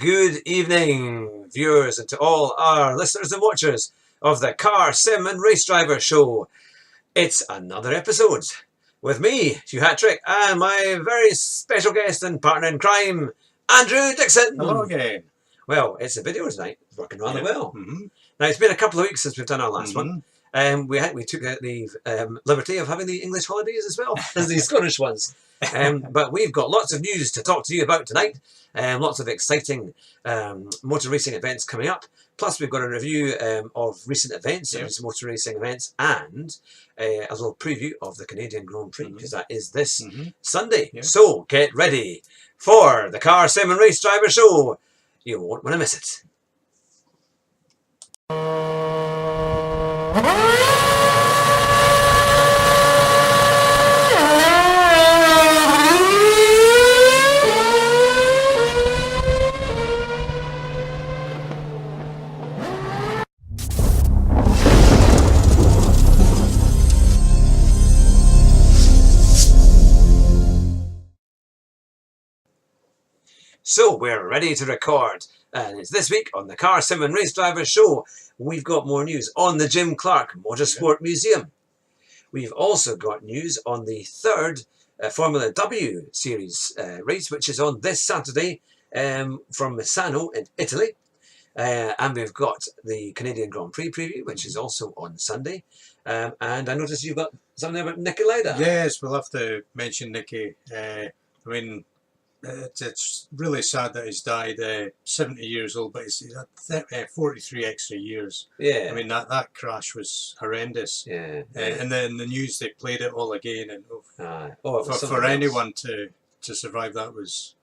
Good evening, viewers, and to all our listeners and watchers of the Car, Sim and Race Driver Show. It's another episode with me, Hugh Hatrick, and my very special guest and partner in crime, Andrew Dickson. Hello again. Well, it's a video tonight. It's working rather well. Mm-hmm. Now, it's been a couple of weeks since we've done our last one. We took the liberty of having the English holidays as well as the Scottish ones. But we've got lots of news to talk to you about tonight. Lots of exciting motor racing events coming up. Plus, we've got a review of recent events, recent motor racing events, and a little preview of the Canadian Grand Prix, because that is this Sunday. So get ready for the Car, Sim and Race Driver Show. You won't want to miss it. So we're ready to record, and it's this week on the Car, Sim and Race Driver Show. We've got more news on the Jim Clark Motorsport Museum. We've also got news on the third Formula W Series race, which is on this Saturday from Misano in Italy. And we've got the Canadian Grand Prix preview, which is also on Sunday. And I noticed you've got something about Nicky Lauda. Yes, we'll have to mention Nicky. It's really sad that he's died 70 years old, but he's had 43 extra years. Yeah. I mean, that crash was horrendous. Yeah. And then the news, they played it all again. And for anyone to survive that was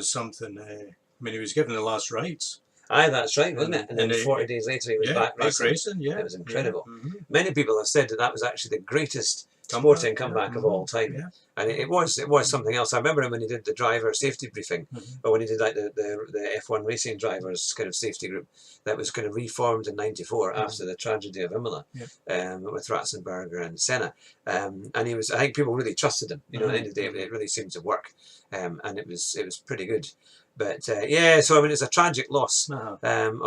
something. I mean, he was given the last rites. Aye, that's right, wasn't it? And then 40 days later he was back racing. Yeah. It was incredible. Yeah. Many people have said that was actually the greatest sporting comeback of all time. Yeah. And it was something else. I remember him when he did the driver safety briefing, or when he did like the F1 racing drivers kind of safety group that was kind of reformed in '94 after the tragedy of Imola, with Ratzenberger and Senna. And he was, I think people really trusted him. You know, at the end of the day, it really seemed to work, and it was pretty good. But so I mean, it's a tragic loss of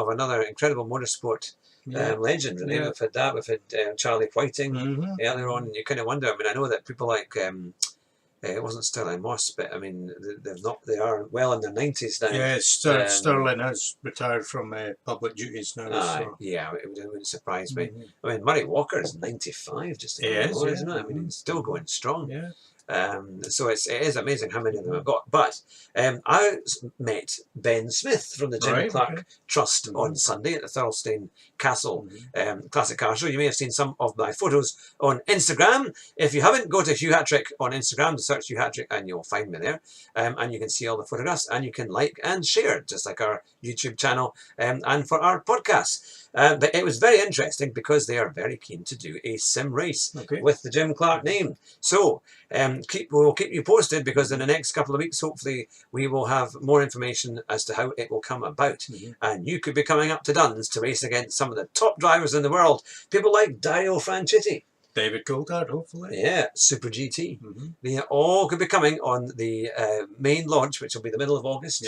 another incredible motorsport legend. Really. We've had that. We've had Charlie Whiting earlier on. And you kind of wonder. I mean, I know that people like it wasn't Sterling Moss, but I mean, they are well in their 90s now. Yeah, Sterling has retired from public duties now. Yeah, it wouldn't surprise me. I mean, Murray Walker is 95, just isn't it? I mean, he's still going strong. Yeah. So it is amazing how many of them I've got. But I met Ben Smith from the Jim Clark Trust on Sunday at the Thurlestane Castle Classic Car Show. You may have seen some of my photos on Instagram. If you haven't, go to Hugh Hatrick on Instagram, to search Hugh Hatrick, and you'll find me there. And you can see all the photographs, and you can like and share, just like our YouTube channel and for our podcast. But it was very interesting because they are very keen to do a sim race with the Jim Clark name. So we'll keep you posted, because in the next couple of weeks, hopefully, we will have more information as to how it will come about. And you could be coming up to Duns to race against some of the top drivers in the world. People like Dario Franchitti. David Coulthard, hopefully. Yeah, Super GT. They all could be coming on the main launch, which will be the middle of August,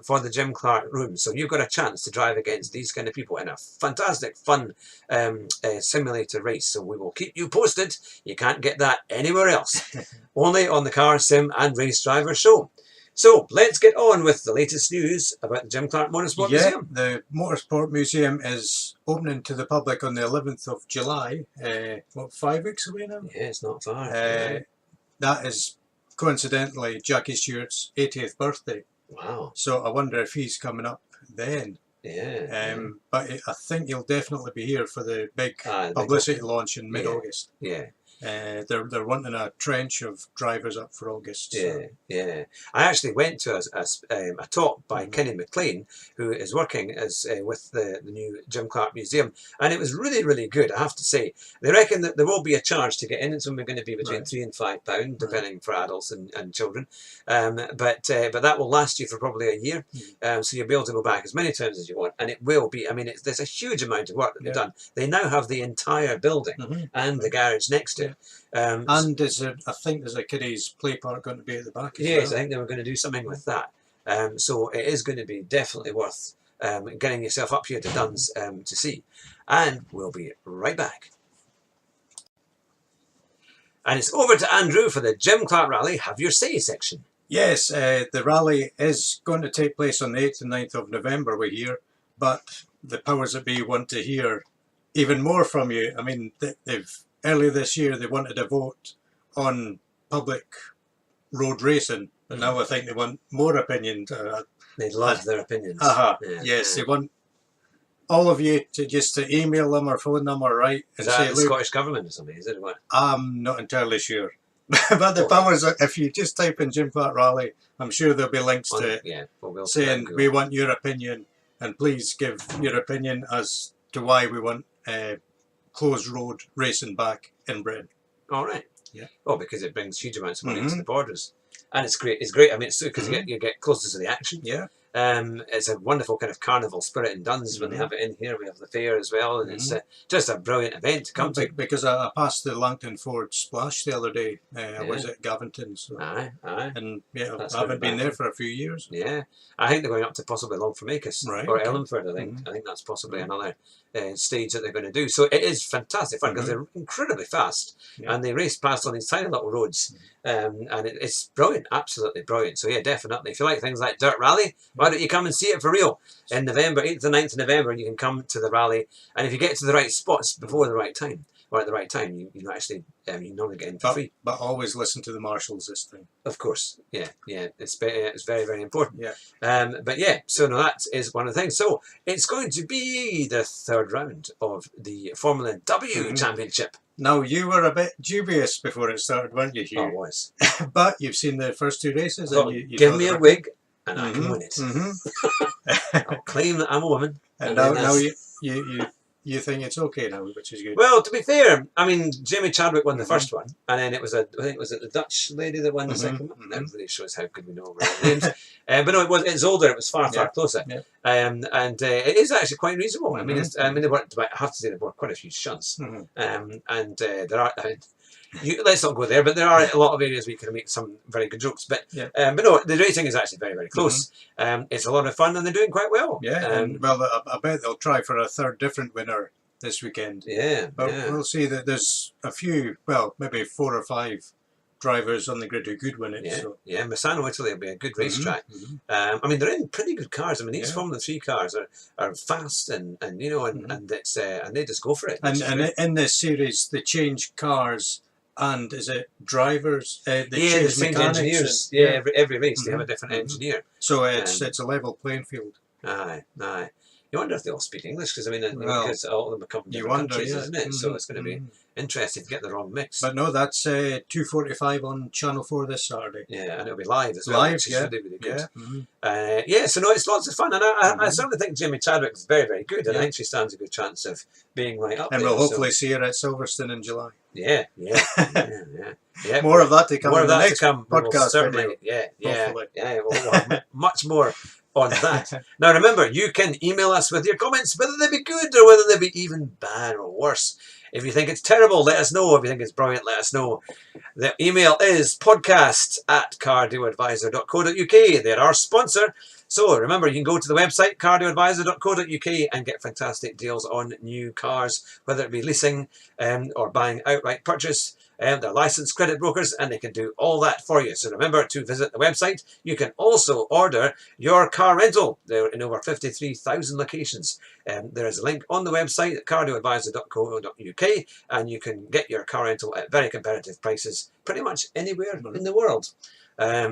for the Jim Clark room. So you've got a chance to drive against these kind of people in a fantastic, fun simulator race. So we will keep you posted. You can't get that anywhere else. Only on the Car, Sim and Race Driver Show. So let's get on with the latest news about the Jim Clark Motorsport Museum. The Motorsport Museum is opening to the public on the 11th of July. 5 weeks away now? Yeah, it's not far. That is coincidentally Jackie Stewart's 80th birthday. Wow. So I wonder if he's coming up then. Yeah. But I think he'll definitely be here for the big publicity launch in mid-August. Yeah. They're wanting a trench of drivers up for August. Yeah. I actually went to a talk by Kenny McLean, who is working with the new Jim Clark Museum, and it was really, really good, I have to say. They reckon that there will be a charge to get in. It's only going to be between £3 and £5, depending for adults and children. But that will last you for probably a year, so you'll be able to go back as many times as you want, and it will be. I mean, there's a huge amount of work that they've done. They now have the entire building and the garage next to it. And I think there's a kiddies play park going to be at the back as well. I think they were going to do something with that. So it is going to be definitely worth getting yourself up here to Duns to see. And we'll be right back. And it's over to Andrew for the Jim Clark Rally Have Your Say section. Yes, the rally is going to take place on the 8th and 9th of November, we hear, but the powers that be want to hear even more from you. I mean, earlier this year they wanted a vote on public road racing, but now I think they want more opinions. They love their opinions. Yes, they want all of you to just email them or phone them or write and say, the Scottish Government or something, is it? What? I'm not entirely sure. But the powers, if you just type in Jim Clark Rally, I'm sure there'll be links to it saying we want your opinion, and please give your opinion as to why we want closed road racing back in Britain. All right. Yeah. Oh, because it brings huge amounts of money to the borders, and it's great. It's great. I mean, it's because you get closer to the action. Yeah. It's a wonderful kind of carnival spirit in Duns when they have it in here. We have the fair as well, and it's just a brilliant event to come to. Because I passed the Langton Ford Splash the other day. I was at Gaventon. So. Aye. And I haven't been there for a few years. Yeah. I think they're going up to possibly Longformacus or Ellenford, I think. I think that's possibly another stage that they're going to do. So it is fantastic fun because they're incredibly fast and they race past on these tiny little roads. And it's brilliant, absolutely brilliant. So yeah, definitely. If you like things like Dirt Rally, why don't you come and see it for real? In November, 8th to 9th of November, you can come to the rally. And if you get to the right spots before the right time, or at the right time, you actually you normally get in for free. But always listen to the marshals this time. Of course, yeah, it's very, very important. Yeah. But yeah, so no, that is one of the things. So it's going to be the third round of the Formula W Championship. Now, you were a bit dubious before it started, weren't you, Hugh? I was. But you've seen the first two races. So and you give me a wig and I can win it. I'll claim that I'm a woman. And now you think it's okay now, which is good. Well, to be fair, I mean, Jamie Chadwick won the first one, and then I think was it the Dutch lady that won the second one? That really shows how good we know our names. But no, it's older. It was far closer, and it is actually quite reasonable. I mean, they weren't. I have to say there were quite a few shunts, and there are. Let's not go there, but there are a lot of areas where you can make some very good jokes. But no, the racing is actually very, very close. It's a lot of fun, and they're doing quite well. Yeah, well, I bet they'll try for a third different winner this weekend. Yeah, but we'll see that there's a few, well, maybe 4 or 5 drivers on the grid who could win it. Yeah, so. Misano, Italy will be a good racetrack. I mean, they're in pretty good cars. I mean, these Formula 3 cars are fast and you know, and it's and they just go for it. And in this series, they change cars. And is it drivers? They change engineers. Every race they have a different engineer. So it's a level playing field. Aye. You wonder if they all speak English, because I mean, because all of them are coming from different countries, isn't it? So it's going to be interesting to get the wrong mix. But no, that's 2:45 on Channel 4 this Saturday. Yeah, and it'll be live as well. Live, which is really, really good. So no, it's lots of fun, and I certainly think Jamie Chadwick is very, very good, and I think she stands a good chance of being right up there. And we'll hopefully see her at Silverstone in July. Yeah. More of that to come. More of that to come. Podcast, certainly. We'll have much more on that. Now remember, you can email us with your comments, whether they be good or whether they be even bad or worse. If you think it's terrible, let us know. If you think it's brilliant, let us know. The email is podcast@cardioadvisor.co.uk. They're our sponsor. So remember, you can go to the website, cardioadvisor.co.uk, and get fantastic deals on new cars, whether it be leasing or buying outright purchase. They're licensed credit brokers, and they can do all that for you. So remember to visit the website. You can also order your car rental. They're in over 53,000 locations. There is a link on the website at cardioadvisor.co.uk, and you can get your car rental at very competitive prices pretty much anywhere in the world.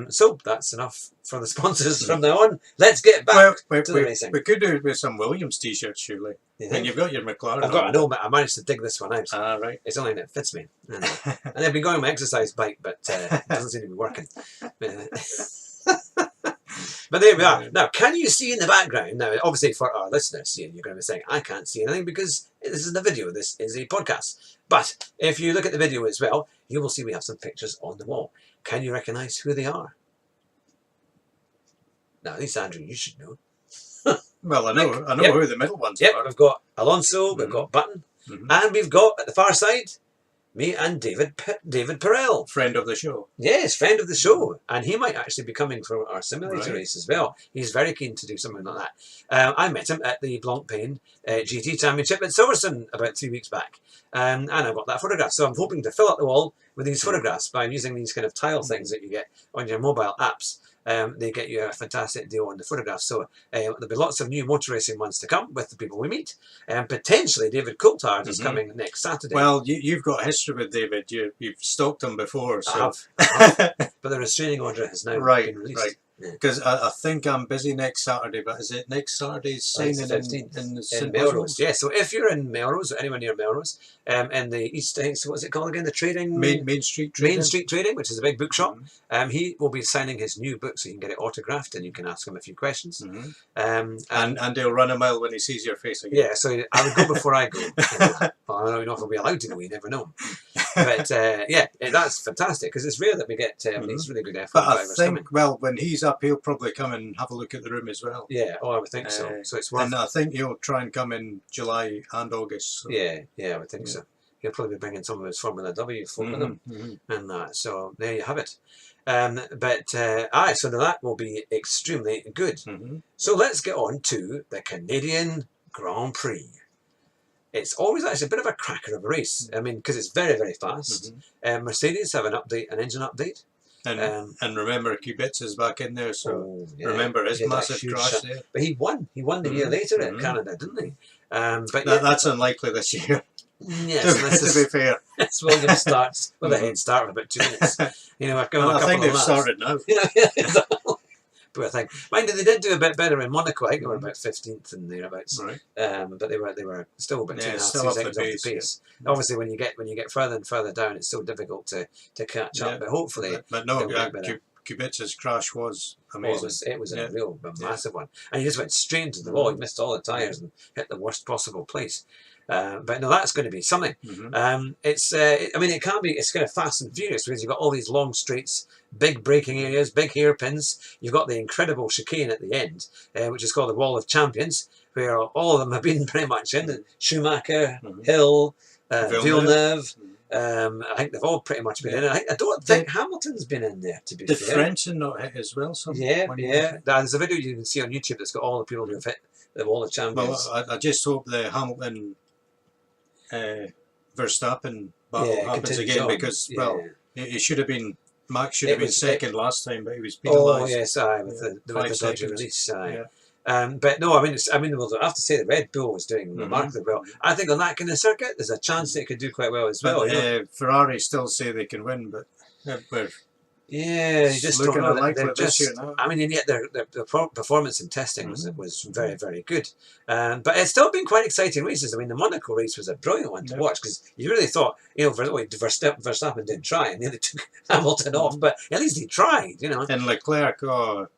So that's enough for the sponsors from now on. Let's get back to the racing. We could do it with some Williams t-shirts, surely. And you've got your McLaren. I know, but I managed to dig this one out. Right. It's only that it fits me. And I've been going on my exercise bike, but it doesn't seem to be working. But there we are. Now, can you see in the background? Now, obviously for our listeners, you're going to be saying, I can't see anything because this is a video. This is a podcast. But if you look at the video as well, you will see we have some pictures on the wall. Can you recognise who they are? Now, at least, Andrew, you should know. Well, I know who the middle ones are. We've got Alonso, we've got Button, and we've got, at the far side, Me and David Perel. Friend of the show. Yes, friend of the show. And he might actually be coming for our simulator race as well. He's very keen to do something like that. I met him at the Blancpain GT Championship at Silverstone about 3 weeks back. And I got that photograph. So I'm hoping to fill up the wall with these photographs by using these kind of tile things that you get on your mobile apps. They get you a fantastic deal on the photographs. So there'll be lots of new motor racing ones to come with the people we meet. And potentially David Coulthard is coming next Saturday. Well, you've got history with David. You've stalked him before. So. I have. But the restraining order has now been released. Right. Because I think I'm busy next Saturday, but is it next Saturday's signing in Melrose? Yeah, so if you're in Melrose or anywhere near Melrose, in the East, what's it called again? The trading Main Street Trading. Main Street Trading, which is a big bookshop. He will be signing his new book, so you can get it autographed and you can ask him a few questions. And he'll run a mile when he sees your face again. Yeah, so I would go before I go. Well, I don't know if I'll be allowed to go. You never know. But yeah, that's fantastic because it's rare that we get these really good F1 drivers coming. Well, when he's up, he'll probably come and have a look at the room as well. Yeah, I would think so. So it's worth. And I think he'll try and come in July and August. So. Yeah, I would think so. He'll probably be bringing some of his Formula W folk with him, and that. So there you have it. So that will be extremely good. So let's get on to the Canadian Grand Prix. It's always actually a bit of a cracker of a race. I mean, because it's very, very fast. Mercedes have an engine update. And remember, Kubica is back in there, so remember his massive crash there. But he won. He won the year later at Canada, didn't he? But that's unlikely this year. Yes, to be fair. It's Williams starts with a head start of about 2 minutes. I think they've started now. Poor thing. Mind you, they did do a bit better in Monaco. I think they were about 15th and thereabouts. But they were still about 2.5 seconds off the pace. Obviously, when you get further and further down, it's so difficult to catch up. But hopefully, Kubica's crash was amazing. It was a real massive one, and he just went straight into the wall. He missed all the tyres and hit the worst possible place. But no, that's going to be something. I mean, it's kind of fast and furious because you've got all these long straights, big braking areas, big hairpins. You've got the incredible chicane at the end, which is called the Wall of Champions, where all of them have been pretty much in. Schumacher, Hill, Villeneuve. I think they've all pretty much been in. I don't think Hamilton's been in there, to be fair. Did French not hit as well? There's a video you can see on YouTube that's got all the people who've hit the Wall of Champions. Well, I just hope the Hamilton Verstappen battle happens again because he should have been. Max should have been second last time, but he was penalised. Oh yes, with the dodgy release. But no, I mean, we'll have to say the Red Bull was doing remarkably well. I think on that kind of circuit, there's a chance they could do quite well as well. Ferrari still say they can win, but we're you just don't know. This year now. I mean, and yet their performance in testing was very, very good. But it's still been quite exciting races. I mean, the Monaco race was a brilliant one to watch because you really thought, Verstappen did try and nearly took Hamilton off, but at least he tried, And Leclerc, that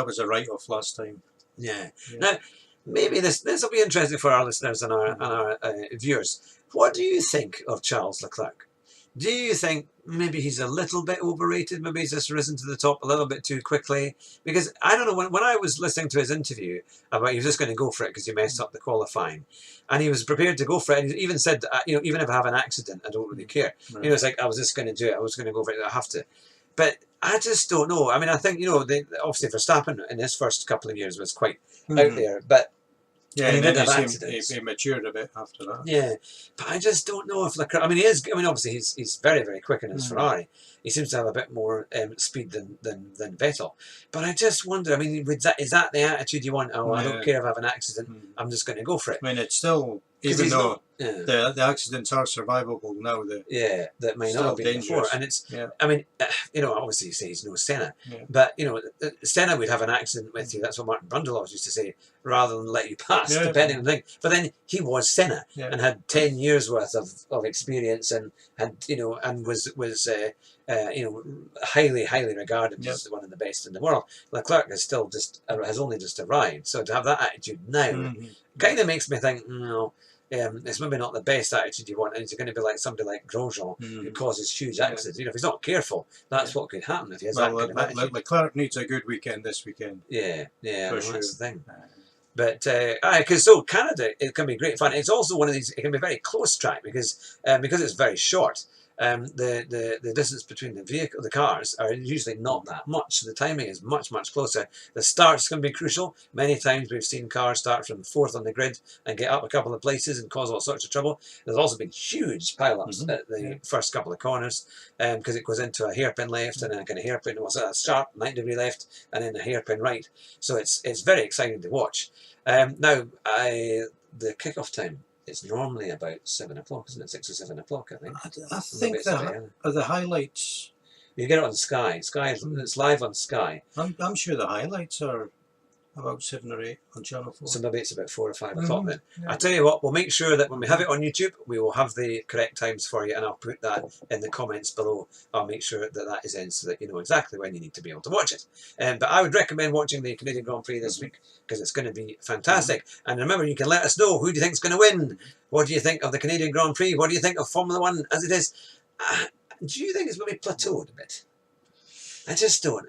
was a write-off last time. Now, maybe this will be interesting for our listeners and our viewers. What do you think of Charles Leclerc? Do you think maybe he's a little bit overrated? Maybe he's just risen to the top a little bit too quickly? Because I don't know, when I was listening to his interview about he was just going to go for it because he messed up the qualifying, and he was prepared to go for it, and he even said, even if I have an accident, I don't really care. It's like, I was just going to do it. I was going to go for it. I have to. But I just don't know. I mean, I think, obviously Verstappen in his first couple of years was quite out there, but and then he matured a bit after that. But I just don't know if Leclerc. I mean, obviously he's very, very quick in his Ferrari. He seems to have a bit more speed than Vettel. But I just wonder. I mean, is that the attitude you want? Oh, I don't care if I have an accident. I'm just going to go for it. I mean, it's still, even though the accidents are survivable now. That may not have been before. And it's, I mean, obviously you say he's no Senna, but Senna would have an accident with you. That's what Martin Brundle used to say, rather than let you pass, depending on the thing. But then he was Senna and had 10 years worth of experience and had and was highly, highly regarded as one of the best in the world. Leclerc has only just arrived, so to have that attitude now kind of makes me think, it's maybe not the best attitude you want, and it's going to be like somebody like Grosjean who causes huge accidents. If he's not careful, that's what could happen if he has that kind of attitude. Leclerc needs a good weekend this weekend. That's the thing. But because so Canada, it can be great fun. It's also one of these. It can be a very close track because it's very short. The distance between the cars are usually not that much. So the timing is much closer. The start's going to be crucial. Many times we've seen cars start from fourth on the grid and get up a couple of places and cause all sorts of trouble. There's also been huge pile-ups at the first couple of corners because it goes into a hairpin left and then a kind of hairpin, a sharp 90-degree left and then a hairpin right. So it's very exciting to watch. Now, the kick-off time. It's normally about 7 o'clock, isn't it? 6 or 7 o'clock, I think. I think the highlights. You get it on Sky. It's live on Sky. I'm sure the highlights are about 7 or 8 on Channel 4. So maybe it's about 4 or 5 o'clock then. I tell you what, we'll make sure that when we have it on YouTube, we will have the correct times for you, and I'll put that in the comments below. I'll make sure that that is in so that you know exactly when you need to be able to watch it. But I would recommend watching the Canadian Grand Prix this week because it's going to be fantastic. And remember, you can let us know who do you think is going to win. What do you think of the Canadian Grand Prix? What do you think of Formula One as it is? Do you think it's maybe plateaued a bit? I just don't.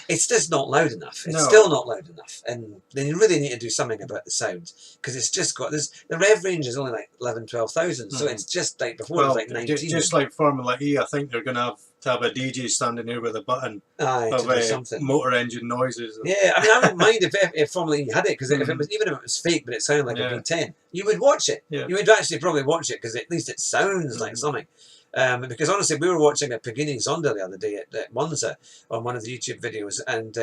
It's just not loud enough. It's still not loud enough. And then you really need to do something about the sound because it's just got this. The rev range is only like 11, 12,000. So it's just like before it was like 19. Just like Formula E, I think they're going to have a DJ standing here with a button of motor engine noises. Yeah, I mean, I wouldn't mind if Formula E had it because if it was, even if it was fake, but it sounded like a V10, you would watch it. Yeah. You would actually probably watch it because at least it sounds like something. Because honestly, we were watching a Pagani Zonda the other day at Monza on one of the YouTube videos, and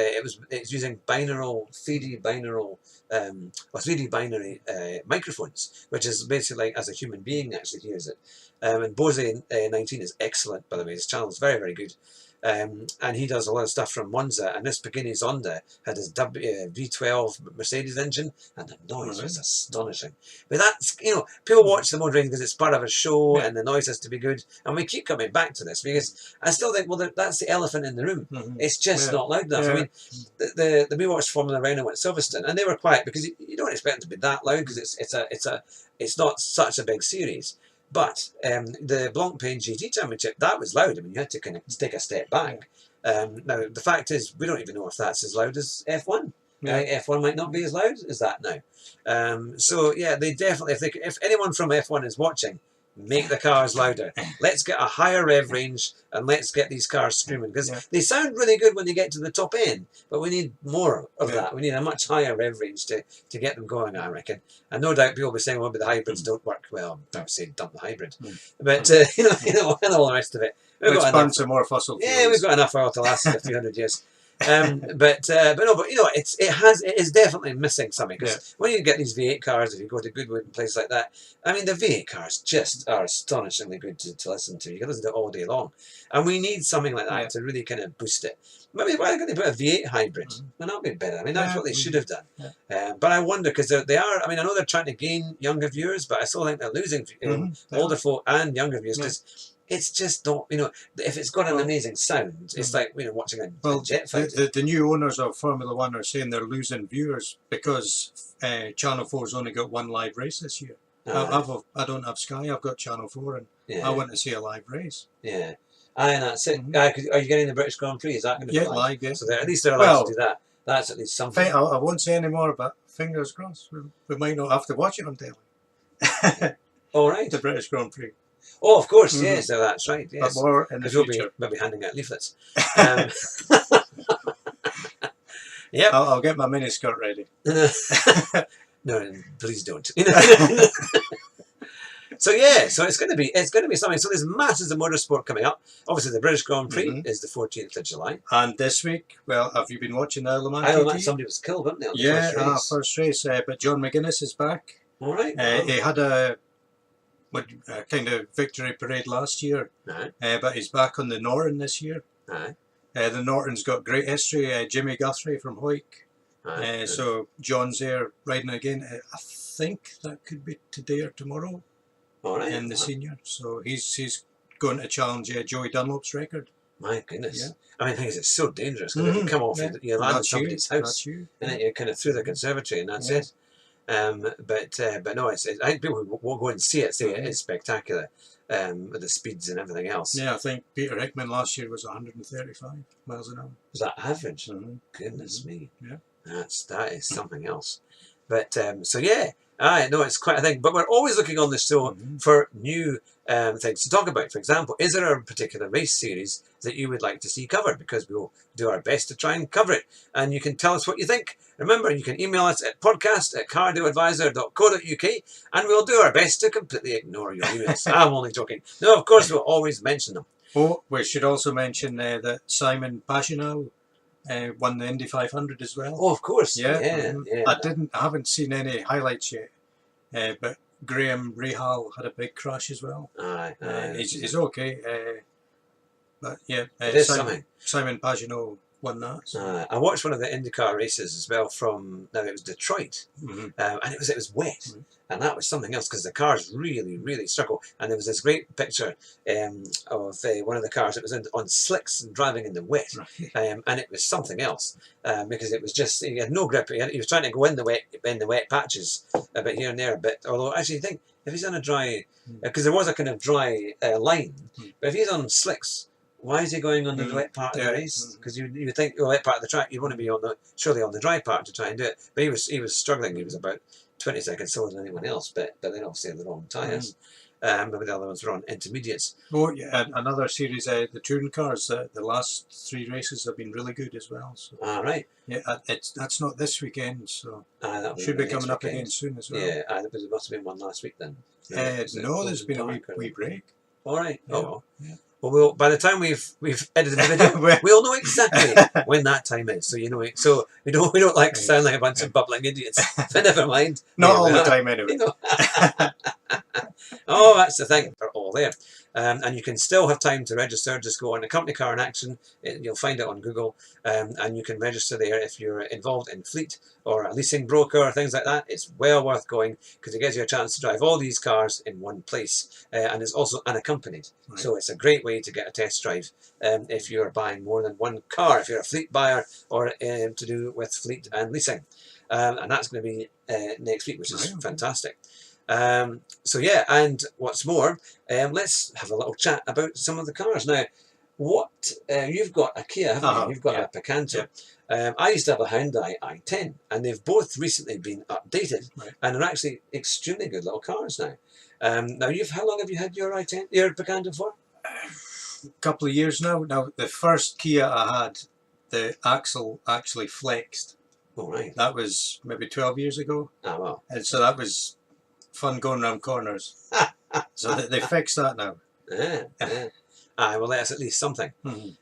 it's using 3D binary microphones, which is basically like as a human being actually hears it. And Bose 19 is excellent, by the way. His channel is very, very good. And he does a lot of stuff from Monza, and this Pagani Zonda had his V12 Mercedes engine, and the noise was astonishing. But that's, people watch the motor racing because it's part of a show, and the noise has to be good, and we keep coming back to this because I still think, well, that's the elephant in the room. It's just not loud enough. I mean, we watched Formula Renault at Silverstone, and they were quiet because you don't expect them to be that loud because it's not such a big series. But the Blancpain GT Championship, that was loud. I mean, you had to kind of take a step back. Now, the fact is, we don't even know if that's as loud as F1. F1 might not be as loud as that now. So, yeah, they definitely, if anyone from F1 is watching, make the cars louder. Let's get a higher rev range and let's get these cars screaming because they sound really good when they get to the top end, but we need more of that. We need a much higher rev range to get them going, I reckon. And no doubt people will be saying, well, but the hybrids don't work. Well, I would say dump the hybrid. But, and all the rest of it. Let's burn some more fossil fuels. Yeah, we've got enough oil to last a few hundred years. But it is definitely missing something because when you get these V8 cars, if you go to Goodwood and places like that, I mean the V8 cars just are astonishingly good to listen to. You can listen to it all day long, and we need something like that to really kind of boost it. Maybe why can't they put a V8 hybrid? Well, that would be better. I mean, that's what they should have done. But I wonder because they are. I mean, I know they're trying to gain younger viewers, but I still think they're losing older folk and younger viewers because. It's just not, if it's got an amazing sound, it's like, watching a jet fighter. The new owners of Formula One are saying they're losing viewers because Channel 4's only got one live race this year. I don't have Sky, I've got Channel 4 and I want to see a live race. Yeah. And that's it. Are you getting the British Grand Prix? Is that going to be live? Yeah. So at least they're allowed to do that. That's at least something. I won't say any more, but fingers crossed. We might not have to watch it on telly. All right. The British Grand Prix. Oh, of course, yes, so that's right. Yes. But more in the future. We'll be handing out leaflets. Yep. I'll get my miniskirt ready. No, please don't. So it's going to be something. So there's masses of motorsport coming up. Obviously, the British Grand Prix is the 14th of July. And this week, well, have you been watching the Isle of Man? Isle of Man, somebody was killed, weren't they? On the first race. But John McGuinness is back. All right. He had a kind of victory parade last year, but he's back on the Norton this year. The Norton's got great history. Jimmy Guthrie from Hoyk. So John's there riding again. I think that could be today or tomorrow in the senior. So he's going to challenge Joey Dunlop's record. My goodness. Yeah. I mean, the thing is, it's so dangerous because if you come off, you land at somebody's house and then you're kind of through the conservatory and that's it. But no, I think people who will go and see it say it is spectacular with the speeds and everything else. Yeah, I think Peter Hickman last year was 135 miles an hour. Was that average? Goodness me. Yeah. That is something else. But so yeah, I know it's quite a thing. But we're always looking on the show for new things to talk about. For example, is there a particular race series that you would like to see covered? Because we'll do our best to try and cover it. And you can tell us what you think. Remember, you can email us at podcast@cardioadvisor.co.uk, and we'll do our best to completely ignore your emails. I'm only joking. No, of course, we'll always mention them. Oh, we should also mention that Simon Pagenaud won the Indy 500 as well. Oh, of course. Yeah. Yeah. I haven't seen any highlights yet, but Graham Rahal had a big crash as well. He's okay, but yeah, it is something. Simon Pagenaud won that. So. I watched one of the IndyCar races as well from, now it was Detroit, and it was wet, and that was something else because the cars really struggle. And there was this great picture of one of the cars that was on slicks and driving in the wet, and it was something else because it was just, he had no grip. He was trying to go in the wet patches a bit here and there, but although actually I think if he's on a dry, because there was a kind of dry line, but if he's on slicks, why is he going on the wet part of the race? Because you think the wet part of the track, you want to be surely on the dry part to try and do it. But he was struggling. He was about 20 seconds slower than anyone else. But then obviously had the wrong tyres. But the other ones were on intermediates. Oh yeah, another series, the touring cars. The last 3 races have been really good as well. So. Right. Yeah, that's not this weekend, so should be coming up again soon as well. Yeah, there must have been one last week then. No, there's been a wee break. All right. Yeah. Oh. Yeah. Well, by the time we've edited the video, we'll know exactly when that time is. So so we don't like to sound like a bunch of bubbling idiots. But never mind. Not all the time anyway. Oh, that's the thing. They're all there. And you can still have time to register. Just go on the Company Car in Action. You'll find it on Google. And you can register there if you're involved in fleet or a leasing broker or things like that. It's well worth going because it gives you a chance to drive all these cars in one place. And it's also unaccompanied. Right. So it's a great way to get a test drive if you're buying more than one car, if you're a fleet buyer or to do with fleet and leasing. And that's going to be next week, which is fantastic. So yeah, and what's more, let's have a little chat about some of the cars. Now, what you've got a Kia, haven't you? You've got a Picanto. I used to have a Hyundai i10, and they've both recently been updated, and they're actually extremely good little cars now. Now, how long have you had your i10, your Picanto for? A couple of years now. Now, the first Kia I had, the axle actually flexed. Oh, right. That was maybe 12 years ago. Oh, well. And so that was fun going around corners. So they fixed that now. Well, that's at least something.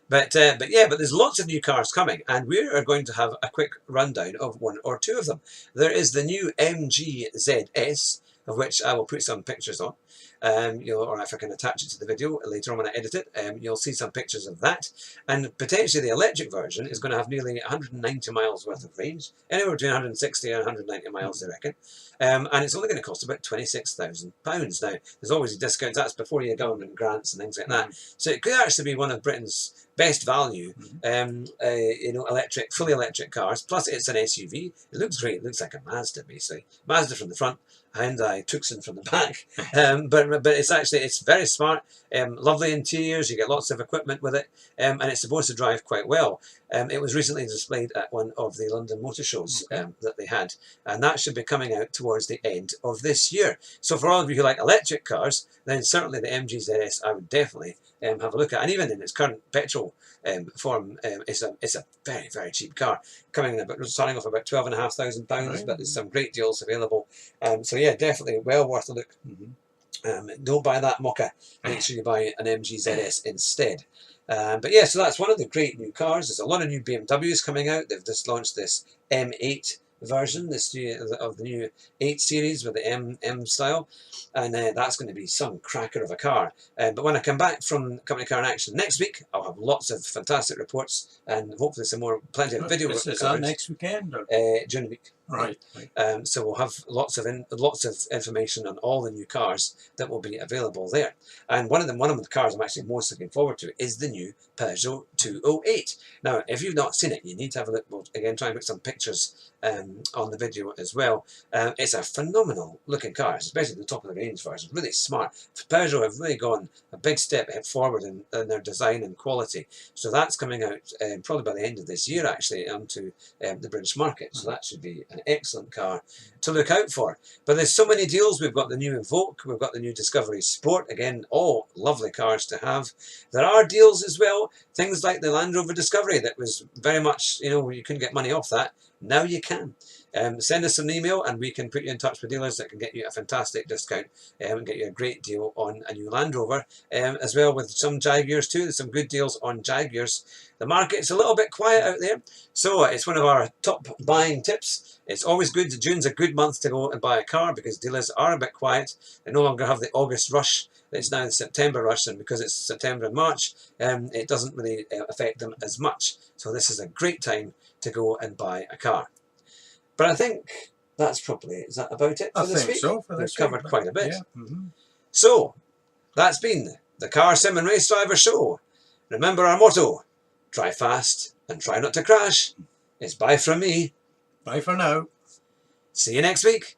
But there's lots of new cars coming, and we are going to have a quick rundown of one or two of them. There is the new MG ZS, of which I will put some pictures on. Or if I can attach it to the video later on when I edit it, you'll see some pictures of that. And potentially the electric version is going to have nearly 190 miles worth of range, anywhere between 160 and 190 miles, I reckon. And it's only going to cost about £26,000. Now, there's always a discount. That's before your government grants and things like that. So it could actually be one of Britain's best value, fully electric cars. Plus, it's an SUV. It looks great. It looks like a Mazda, basically. Mazda from the front, Hyundai Tucson from the back. But it's very smart. Lovely interiors. You get lots of equipment with it, and it's supposed to drive quite well. It was recently displayed at one of the London motor shows that they had, and that should be coming out towards the end of this year. So for all of you who like electric cars, then certainly the MG ZS I would definitely have a look at. And even in its current petrol form, it's a very cheap car, starting off about £12,500, but there's some great deals available. So yeah, definitely well worth a look. Don't buy that Mocha. Make sure you buy an MG ZS instead. But yeah, so that's one of the great new cars. There's a lot of new BMWs coming out. They've just launched this M8 version of the new 8 Series with the M style, and that's going to be some cracker of a car. But when I come back from Company Car in Action next week, I'll have lots of fantastic reports and hopefully plenty of video. Is that next weekend? Or? During the week. Right. So we'll have lots of information on all the new cars that will be available there. And one of the cars I'm actually most looking forward to is the new Peugeot 208. Now, if you've not seen it, you need to have a look. We'll again try and put some pictures on the video as well. It's a phenomenal looking car, especially the top of the range version. Really smart. Peugeot have really gone a big step forward in their design and quality. So that's coming out probably by the end of this year, actually, onto the British market. So that should be an excellent car to look out for. But there's so many deals. We've got the new Evoque, we've got the new Discovery Sport, again, all lovely cars to have. There are deals as well, things like the Land Rover Discovery that was very much, you know, you couldn't get money off that. Now you can. Send us an email and we can put you in touch with dealers that can get you a fantastic discount and get you a great deal on a new Land Rover, as well with some Jaguars too. There's some good deals on Jaguars. The market's a little bit quiet out there, so it's one of our top buying tips. It's always good. June's a good month to go and buy a car because dealers are a bit quiet. They no longer have the August rush. It's now the September rush, and because it's September and March, it doesn't really affect them as much. So this is a great time to go and buy a car. But I think that's probably, is that about it for this week? So, for this We've covered quite a bit. Yeah. So, that's been the Car Sim and Race Driver Show. Remember our motto, drive fast and try not to crash. It's bye from me. Bye for now. See you next week.